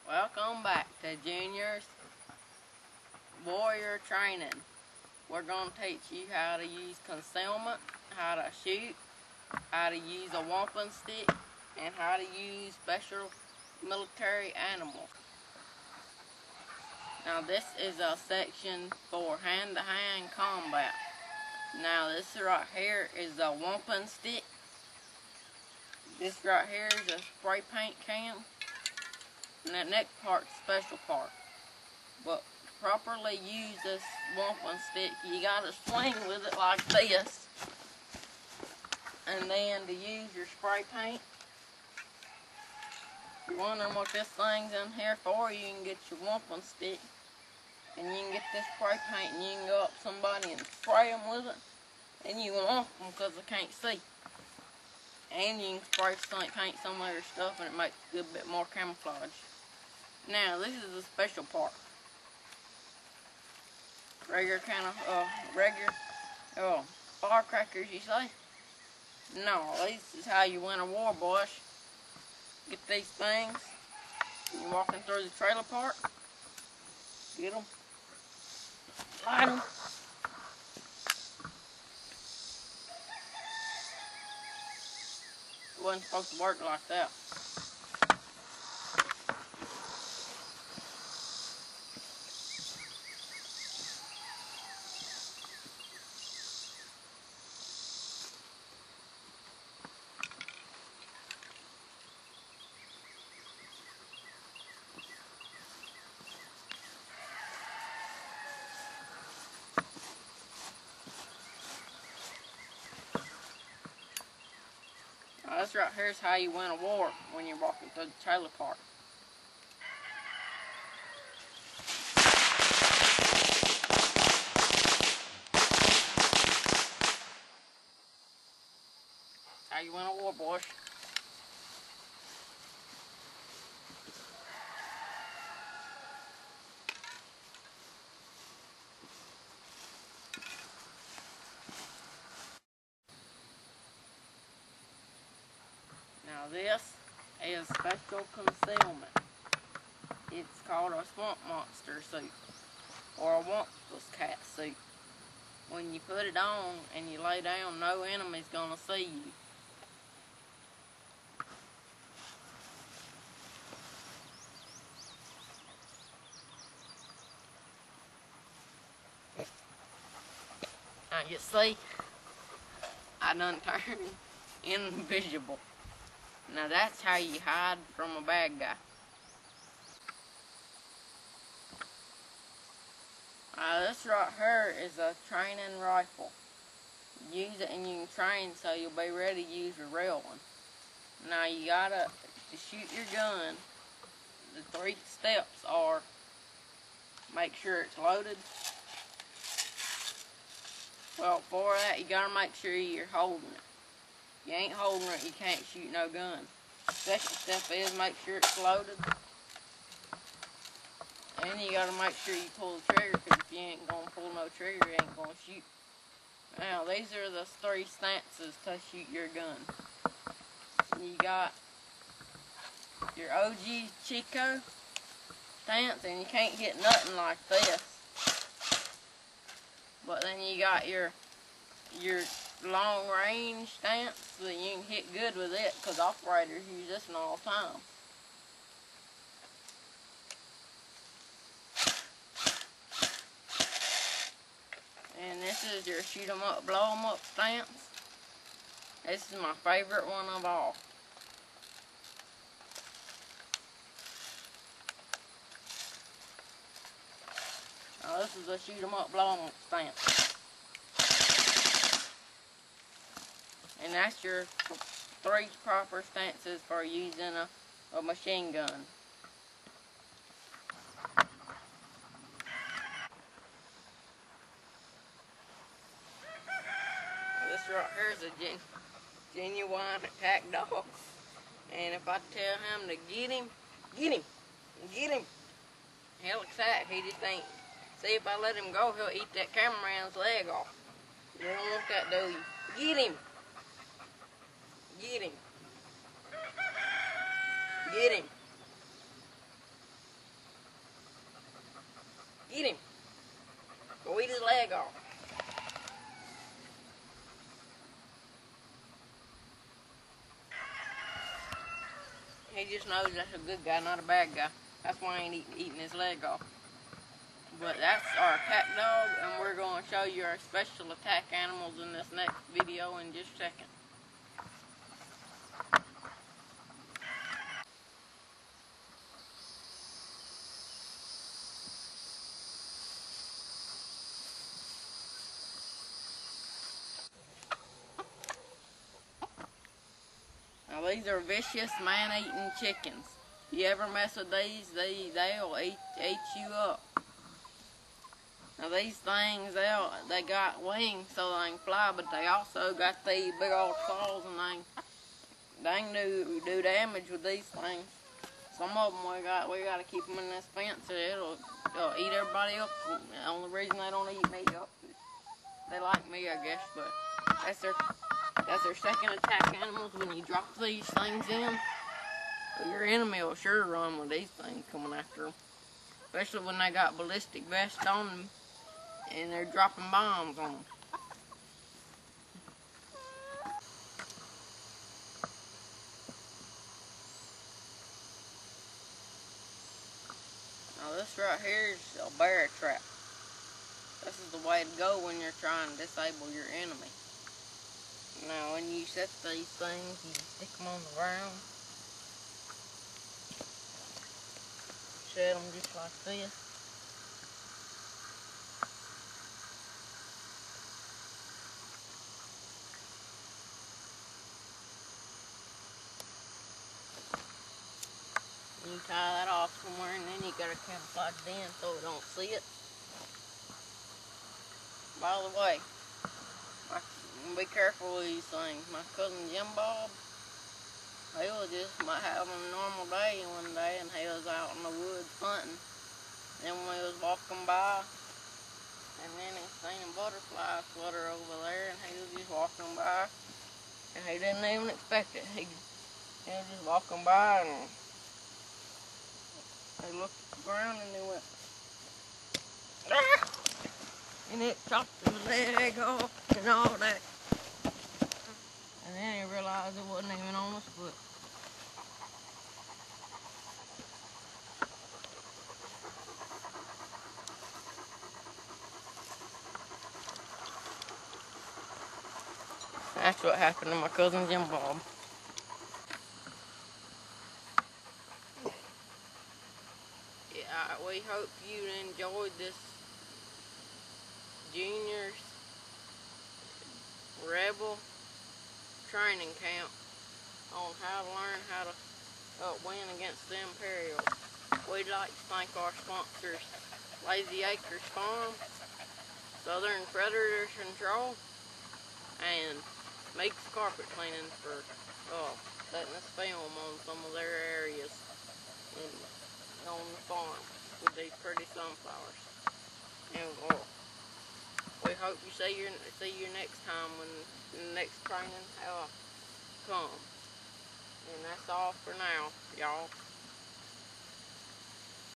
Welcome back to Junior's Warrior Training. We're going to teach you how to use concealment, how to shoot, how to use a wampum stick, and how to use special military animals. Now this is a section for hand-to-hand combat. Now this right here is a wampum stick. This right here is a spray paint can. And that next part's a special part. But to properly use this wampum stick, you gotta swing with it like this. And then to use your spray paint, if you're wondering what this thing's in here for, you can get your wampum stick and you can get this spray paint and you can go up somebody and spray them with it. And you want them because they can't see. And you can spray paint some of your stuff and it makes a good bit more camouflage. Now this is a special part. Regular kind of firecrackers, you say? No, this is how you win a war, boys. Get these things. You're walking through the trailer park. Get them. Light them. It wasn't supposed to work like that. Now this right here is how you win a war when you're walking through the trailer park. How you win a war, boys. Now this is special concealment. It's called a swamp monster suit or a wampus cat suit. When you put it on and you lay down, no enemy's gonna see you. Now you see, I done turned invisible. Now that's how you hide from a bad guy. This right here is a training rifle. Use it and you can train so you'll be ready to use your real one. Now you gotta, to shoot your gun, the 3 steps are: make sure it's loaded. Well, for that you gotta make sure you're holding it. If you ain't holding it, you can't shoot no gun. Second step is make sure it's loaded. And you gotta make sure you pull the trigger, because if you ain't gonna pull no trigger, you ain't gonna shoot. Now, these are the 3 stances to shoot your gun. You got your OG Chico stance, and you can't hit nothing like this. But then you got your long range stance, so that you can hit good with it, because operators use this one all the time. And this is your shoot 'em up, blow 'em up stance. This is my favorite one of all. Now this is a shoot 'em up, blow 'em up stance. And that's your 3 proper stances for using a machine gun. This right here is a genuine attack dog. And if I tell him to get him, get him, get him, he'll attack. He just ain't. See, if I let him go, he'll eat that cameraman's leg off. You don't want that, do you? Get him. Get him. Get him. Get him. Go eat his leg off. He just knows that's a good guy, not a bad guy. That's why I ain't eating his leg off. But that's our attack dog, and we're going to show you our special attack animals in this next video in just a second. Now these are vicious man-eating chickens. You ever mess with these, they'll eat you up. Now these things, they got wings so they can fly, but they also got these big old claws, and they can do damage with these things. Some of them we got to keep them in this fence, or it'll eat everybody up. The only reason they don't eat me up is they like me, I guess. But that's their second attack animals. When you drop these things in, your enemy will sure run with these things coming after them. Especially when they got ballistic vests on them and they're dropping bombs on them. Now this right here is a bear trap. This is the way to go when you're trying to disable your enemy. Now when you set these things, you stick them on the ground. Set them just like this. You tie that off somewhere, and then you gotta camouflage it in so it don't see it. By the way, be careful with these things. My cousin Jim Bob, he was just having a normal day one day, and he was out in the woods hunting. Then we was walking by, and then he seen a butterfly flutter over there, and he was just walking by, and he didn't even expect it. He was just walking by, and he looked at the ground, and he went, ah! And it chopped his leg off and all that. And then he realized it wasn't even on his foot. That's what happened to my cousin Jim Bob. Yeah, we hope you enjoyed this Junior's Rebel training camp on how to learn how to win against the Imperials. We'd like to thank our sponsors, Lazy Acres Farm, Southern Predator Control, and Meeks Carpet Cleaning for letting us film on some of their areas on the farm with these pretty sunflowers. And we hope you see you next time when the next training comes. And that's all for now, y'all.